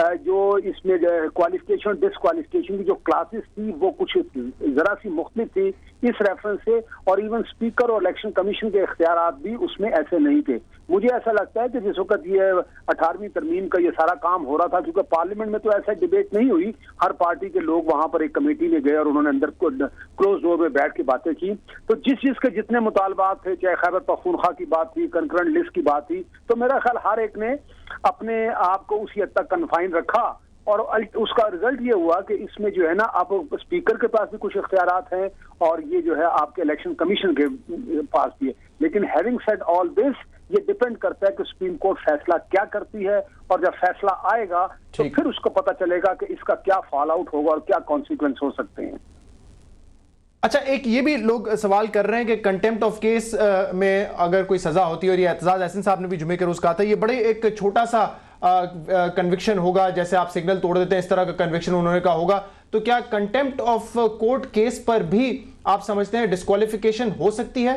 जो इसमें क्वालिफिकेशन डिसक्वालिफिकेशन की जो क्लासेस थी वो कुछ जरा सी मुख्तलिफ थी इस रेफरेंस से, और इवन स्पीकर और इलेक्शन कमीशन के इख्तियारात भी उसमें ऐसे नहीं थे। मुझे ऐसा लगता है कि जिस वक्त ये 18वीं तरमीम का ये सारा काम हो रहा था, क्योंकि पार्लियामेंट में तो ऐसा डिबेट नहीं हुई, हर पार्टी के लोग वहां पर एक कमेटी में गए और उन्होंने अंदर क्लोज डोर में बैठ के बातें की, तो जिस चीज के जितने मुतालबात थे, चाहे खैबर पख्तूनख्वा की बात थी, कंकरेंट लिस्ट की बात थी, तो मेरा ख्याल हर एक ने अपने आप को उसी हद तक कन्फाइन रखा, और उसका रिजल्ट ये हुआ कि इसमें जो है ना, अब स्पीकर के पास भी कुछ इख्तियारात हैं और ये जो है आपके इलेक्शन कमीशन के पास भी है। लेकिन हैविंग सेड ऑल दिस, ये डिपेंड करता है कि सुप्रीम कोर्ट फैसला क्या करती है, और जब फैसला आएगा तो फिर उसको पता चलेगा कि इसका क्या फॉल आउट होगा और क्या कॉन्सिक्वेंस हो सकते हैं। अच्छा, एक ये भी लोग सवाल कर रहे हैं कि कंटेम्प्ट ऑफ केस में अगर कोई सजा होती है, और ये एतजाज एहसन साहब ने भी जुमे के रोज कहा था, ये बड़े एक छोटा सा कन्विक्शन होगा, जैसे आप सिग्नल तोड़ देते हैं इस तरह का कन्विक्शन उन्होंने कहा होगा, तो क्या कंटेम्प्ट ऑफ कोर्ट केस पर भी आप समझते हैं डिस्क्वालिफिकेशन हो सकती है?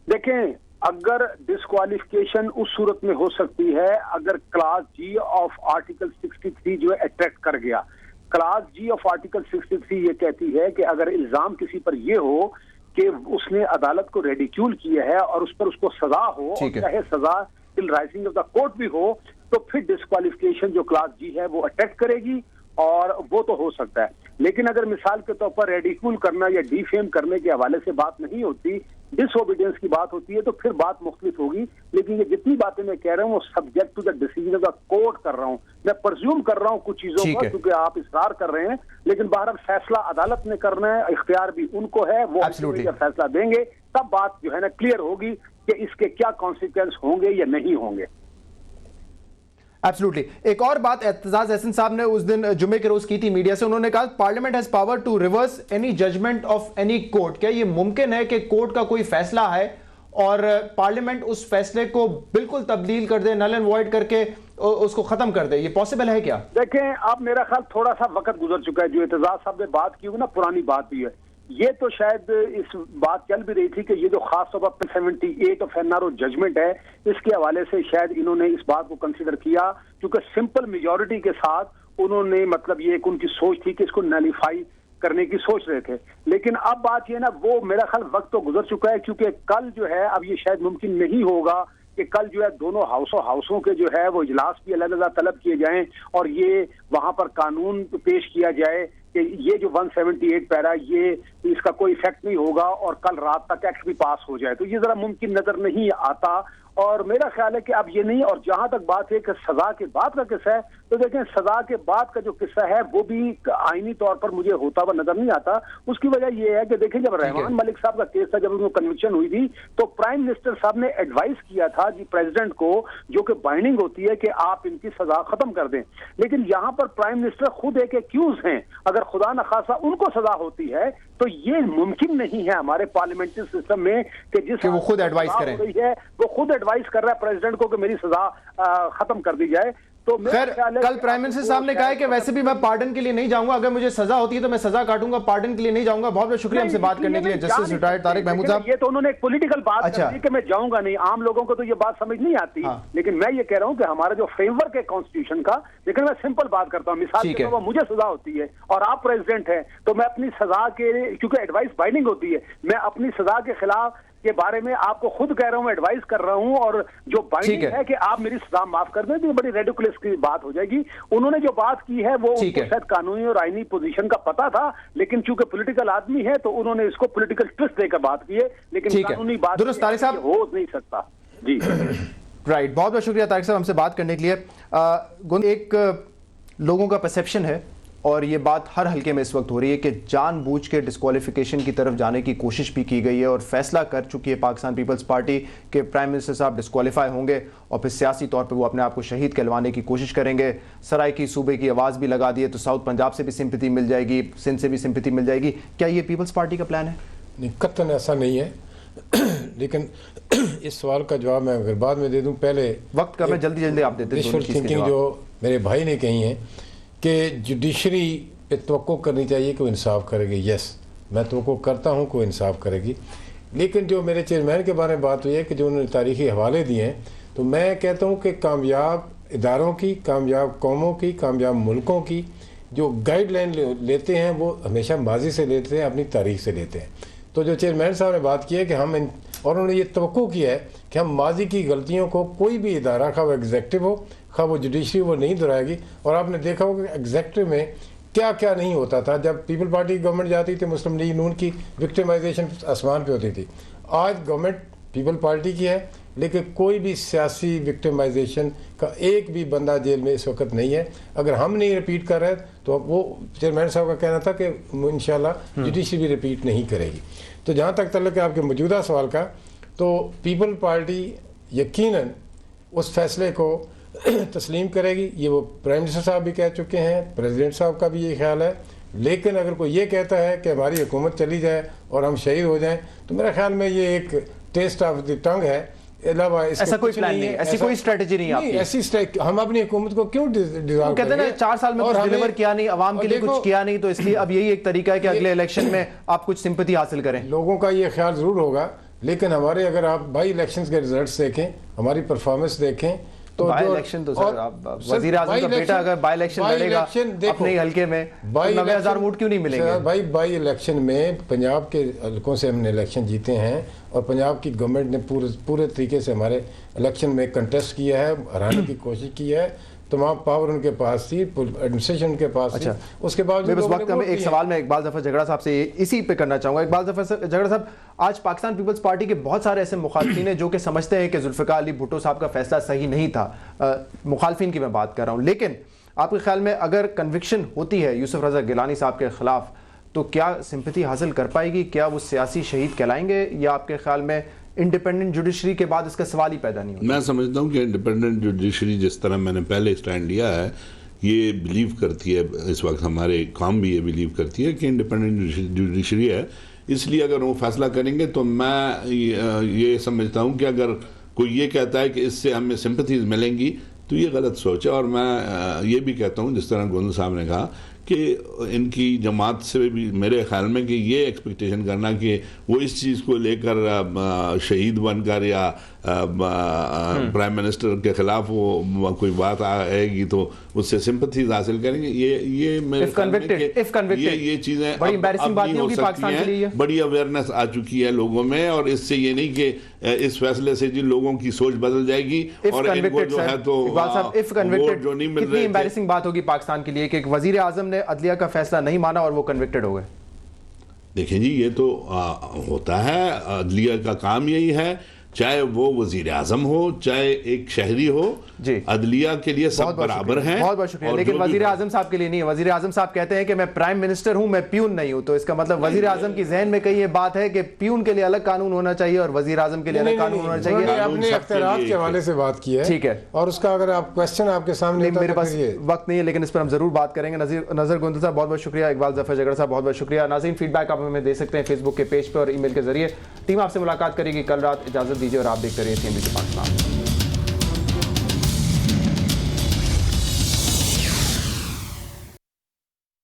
देखें, अगर डिस्क्वालिफिकेशन उस सूरत में हो सकती है अगर क्लास जी ऑफ आर्टिकल 63 जो है अट्रैक्ट कर गया। क्लास जी ऑफ आर्टिकल 63 ये कहती है कि अगर इल्जाम किसी पर ये हो कि उसने अदालत को रेडिक्यूल किया है और उस पर उसको सजा हो, चाहे सजा till rising of the court भी हो, तो फिर डिस्क्वालिफिकेशन जो क्लास जी है वो अटैक करेगी, और वो तो हो सकता है। लेकिन अगर मिसाल के तौर पर रेडिक्यूल करना या डिफेम करने के हवाले से बात नहीं होती, डिसओबीडियंस की बात होती है, तो फिर बात मुख्तलिफ होगी। लेकिन ये जितनी बातें मैं कह रहा हूँ वो subject to the decision of the court कर रहा हूँ, मैं प्रज्यूम कर रहा हूँ कुछ चीजों पर, क्योंकि आप इसरार कर रहे हैं, लेकिन बहरहाल फैसला अदालत ने करना है, इख्तियार भी उनको है, वो जब फैसला देंगे तब बात जो है ना क्लियर होगी कि इसके क्या कॉन्सिक्वेंस होंगे या नहीं होंगे। एब्सोल्युटली। एक और बात एतजाज एहसन साहब ने उस दिन जुमे के रोज की थी मीडिया से, उन्होंने कहा parliament has power to reverse any judgment of any court. क्या ये मुमकिन है कि कोर्ट का कोई फैसला है और पार्लियामेंट उस फैसले को बिल्कुल तब्दील कर दे, नल एंड वॉइड करके उसको खत्म कर दे? ये पॉसिबल है क्या? देखें, अब मेरा ख्याल थोड़ा सा वक्त गुजर चुका है, जो एतजाज साहब ने बात की ना, पुरानी बात भी है। ये तो शायद इस बात चल भी रही थी कि ये जो खास तौर पर 78 ऑफ एनआरओ जजमेंट है, इसके हवाले से शायद इन्होंने इस बात को कंसीडर किया, क्योंकि सिंपल मेजॉरिटी के साथ उन्होंने, मतलब ये एक उनकी सोच थी कि इसको नलीफाई करने की सोच रहे थे। लेकिन अब बात ये ना, वो मेरा ख्याल वक्त तो गुजर चुका है, क्योंकि कल जो है अब ये शायद मुमकिन नहीं होगा कि कल जो है दोनों हाउसों के जो है वो इजलास भी अलग अलग तलब किए जाएं और ये वहां पर कानून पेश किया जाए कि ये जो 178 पैरा ये इसका कोई इफेक्ट नहीं होगा और कल रात तक एक्ट भी पास हो जाए। तो ये जरा मुमकिन नजर नहीं आता, और मेरा ख्याल है कि अब ये नहीं। और जहां तक बात है कि सजा के बाद का किस्सा है, तो देखें सजा के बाद का जो किस्सा है वो भी आईनी तौर पर मुझे होता हुआ नजर नहीं आता। उसकी वजह ये है कि देखें, जब रहमान मलिक साहब का केस था, जब उनको कन्विक्शन हुई थी, तो प्राइम मिनिस्टर साहब ने एडवाइस किया था जी प्रेसिडेंट को, जो कि बाइंडिंग होती है, कि आप इनकी सजा खत्म कर दें। लेकिन यहाँ पर प्राइम मिनिस्टर खुद एक एक्यूज हैं, अगर खुदा न खासा उनको सजा होती है तो ये मुमकिन नहीं है हमारे पार्लियामेंट्री सिस्टम में कि वो खुद एडवाइस करें। है वो खुद एडवाइस कर रहा है प्रेसिडेंट को कि मेरी सजा खत्म कर दी जाए। तो खैर, कल प्राइम मिनिस्टर साहब ने कहा है कि वैसे भी मैं पार्डन के लिए नहीं जाऊंगा, अगर मुझे सजा होती है तो मैं सजा काटूंगा, पार्डन के लिए नहीं जाऊंगा। बहुत बहुत शुक्रिया हमसे बात करने के लिए जस्टिस रिटायर्ड तारिक महमूद साहब। ये तो उन्होंने एक पॉलिटिकल बात अच्छा। की कि मैं जाऊंगा नहीं, आम लोगों को तो ये बात समझ नहीं आती। लेकिन मैं ये कह रहा हूं कि हमारा जो फ्रेमवर्क है कॉन्स्टिट्यूशन का, लेकिन मैं सिंपल बात करता हूं, मिसाल के तौर पर मुझे सजा होती है और आप प्रेसिडेंट हैं, तो मैं अपनी सजा के, क्योंकि एडवाइस बाइंडिंग होती है, मैं अपनी सजा के खिलाफ के बारे में आपको खुद कह रहा हूं, एडवाइस कर रहा हूं, और जो बाइंडिंग है कि आप मेरी सजा माफ कर दें, तो ये बड़ी रेडिकुलस की बात हो जाएगी। उन्होंने जो बात की है वो उनको शायद कानूनी और आईनी पोजीशन का पता था, लेकिन चूंकि पॉलिटिकल आदमी है तो उन्होंने इसको पॉलिटिकल ट्विस्ट देकर बात की है, लेकिन कानूनी बात दुरुस्त तारिक साहब हो नहीं सकता जी। राइट, बहुत बहुत शुक्रिया तारिक साहब हमसे बात करने के लिए। एक लोगों का परसेप्शन है और ये बात हर हलके में इस वक्त हो रही है कि जानबूझ के डिस्क्वालिफिकेशन की तरफ जाने की कोशिश भी की गई है और फैसला कर चुकी है पाकिस्तान पीपल्स पार्टी के प्राइम मिनिस्टर साहब डिस्क्वालीफाई होंगे और फिर सियासी तौर पे वो अपने आप को शहीद कहलवाने की कोशिश करेंगे। सराय की सूबे की आवाज़ भी लगा दी है, तो साउथ पंजाब से भी सिंपैथी मिल जाएगी, सिंध से भी सिंपैथी मिल जाएगी। क्या ये पीपल्स पार्टी का प्लान है? नहीं, कतई ऐसा नहीं है। लेकिन इस सवाल का जवाब मैं अगर बाद में दे दूं, पहले वक्त का मैं जल्दी आप देते विजुअल थिंकिंग जो मेरे भाई ने कही है कि जुडिशरी पे तवक्को करनी चाहिए कि वो इंसाफ करेगी। यस, मैं तवक्को करता हूँ कि वो इंसाफ करेगी। लेकिन जो मेरे चेयरमैन के बारे में बात हुई है कि जो उन्होंने तारीखी हवाले दिए हैं, तो मैं कहता हूँ कि कामयाब इदारों की, कामयाब कौमों की, कामयाब मुल्कों की जो गाइडलाइन लेते हैं वो हमेशा माजी से लेते हैं, अपनी तारीख से लेते हैं। तो जो चेयरमैन साहब ने बात की है कि हम और उन्होंने ये तवक्को किया है कि हम माजी की गलतियों को कोई भी इदारा, खा वो एग्जेक्टिव हो, खा वो जुडिशरी, वो नहीं दोहराएगी। और आपने देखा होगा कि एग्जेक्टिव में क्या क्या नहीं होता था। जब पीपल पार्टी की गवर्नमेंट जाती थी, मुस्लिम लीग नून की विक्टिमाइजेशन आसमान पे होती थी। आज गवर्नमेंट पीपल पार्टी की है, लेकिन कोई भी सियासी विक्टिमाइजेशन का एक भी बंदा जेल में इस वक्त नहीं है। अगर हम नहीं रिपीट कर रहे तो वो चेयरमैन साहब का कहना था कि इंशाल्लाह जुडिशरी भी रिपीट नहीं करेगी। तो जहाँ तक तल्लुक़ है आपके मौजूदा सवाल का, तो पीपल पार्टी यकीनन उस फैसले को तस्लीम करेगी। ये वो प्राइम मिनिस्टर साहब भी कह चुके हैं, प्रेसिडेंट साहब का भी ये ख्याल है। लेकिन अगर कोई ये कहता है कि हमारी हुकूमत चली जाए और हम शहीद हो जाएं, तो मेरे ख्याल में ये एक टेस्ट ऑफ द टंग है। अलावा ऐसा कोई प्लान नहीं है, ऐसी कोई स्ट्रेटजी नहीं है। ऐसी हम अपनी हुकूमत को क्यों डिसॉल्व कहते हैं ना 4 साल में कुछ डिलीवर किया नहीं, आवाम के लिए कुछ किया नहीं, तो इसलिए अब यही एक तरीका है कि अगले इलेक्शन में आप कुछ सिंपैथी हासिल करें। लोगों का ये ख्याल जरूर होगा, लेकिन हमारे अगर आप बाई इलेक्शंस के रिजल्ट्स देखें, हमारी परफॉर्मेंस देखें, तो बाई इलेक्शन तो सर आप वजीर आज़म का बेटा अगर बाई इलेक्शन लड़ेगा अपने हल्के में, 90,000 वोट क्यों नहीं मिलेंगे? भाई बाई इलेक्शन में पंजाब के हल्कों से हमने इलेक्शन जीते हैं और पंजाब की गवर्नमेंट ने पूरे तरीके से हमारे इलेक्शन में कंटेस्ट किया है, हराने की कोशिश की है। तमाम पावर उनके पास थी, एडमिनिस्ट्रेशन के पास थी। उसके बाद उस वक्त में एक सवाल मैं इकबाल ज़फ़र झगड़ा साहब से इसी पे करना चाहूँगा। इकबाल ज़फ़र झगड़ा साहब, आज पाकिस्तान पीपल्स पार्टी के बहुत सारे ऐसे मुखालफिन हैं जो कि समझते हैं कि जुल्फ़िकार अली भुट्टो साहब का फैसला सही नहीं था। मुखालफिन की मैं बात कर रहा हूँ, लेकिन आपके ख्याल में अगर कन्विक्शन होती है यूसुफ रज़ा गिलानी साहब के खिलाफ, तो क्या सिंपैथी हासिल कर पाएगी? क्या वो सियासी शहीद कहलाएंगे, या आपके ख्याल में इंडिपेंडेंट जुडिशरी के बाद इसका सवाल ही पैदा नहीं होता? मैं समझता हूँ कि इंडिपेंडेंट जुडिशरी, जिस तरह मैंने पहले स्टैंड लिया है, ये बिलीव करती है, इस वक्त हमारे काम भी ये बिलीव करती है कि इंडिपेंडेंट जुडिशरी है। इसलिए अगर वो फैसला करेंगे तो मैं ये समझता हूँ कि अगर कोई ये कहता है कि इससे हमें सिंपैथीज मिलेंगी, तो ये गलत सोच है। और मैं ये भी कहता हूँ, जिस तरह गोंदल साहब ने कहा, कि इनकी जमात से भी मेरे ख्याल में कि ये एक्सपेक्टेशन करना कि वो इस चीज़ को लेकर शहीद बनकर या प्राइम मिनिस्टर के खिलाफ वो कोई बात आएगी तो उससे सिंपैथीज हासिल करेंगे, ये मेरे ख्याल में ये चीज़ें बड़ी एम्बैरेसिंग बात नहीं होगी पाकिस्तान के लिए। बड़ी अवेयरनेस आ चुकी है लोगों में, और इससे ये नहीं कि इस फैसले से जी लोगों की सोच बदल जाएगी और इनको जो है तो वोट जो नहीं मिल रहे। कितनी एम्बैरेसिंग बात होगी पाकिस्तान के लिए कि वजीर आजम ने अदलिया का फैसला नहीं माना और वो कन्विक्टेड हो गए। देखिए जी, ये तो होता है, अदलिया का काम यही है चाहे वो वजीर आजम हो, चाहे एक शहरी हो, जी। अदलिया के लिए सब बराबर हैं। बहुत बहुत शुक्रिया। और लेकिन जो भी वजीर आजम साहब के लिए नहीं है। वजीर आजम साहब कहते हैं कि मैं प्राइम मिनिस्टर हूं, मैं प्यून नहीं हूं। तो इसका मतलब वजीर आजम की जहन में कहीं ये बात है कि प्यून के लिए अलग कानून होना चाहिए और वजीर आजम के लिए अलग कानून होना चाहिए। उन्होंने कानून अपने सबके अख्तियारात लिए के हवाले से बात की है, ठीक है। और उसका अगर आप क्वेश्चन आपके सामने नहीं, होता मेरे तो पास फिर ये वक्त नहीं है, लेकिन इस पर हम जरूर बात करेंगे। नजर गोंदल साहब बहुत बहुत शुक्रिया, इकबाल जफर जगड़ साहब बहुत बहुत शुक्रिया। नाज़रीन, फीडबैक आप हमें दे सकते हैं फेसबुक के पेज पर और ईमेल के जरिए। टीम आपसे मुलाकात करेगी कल रात। इजाजत दीजिए और आप देखते रहिए CNBC पाकिस्तान।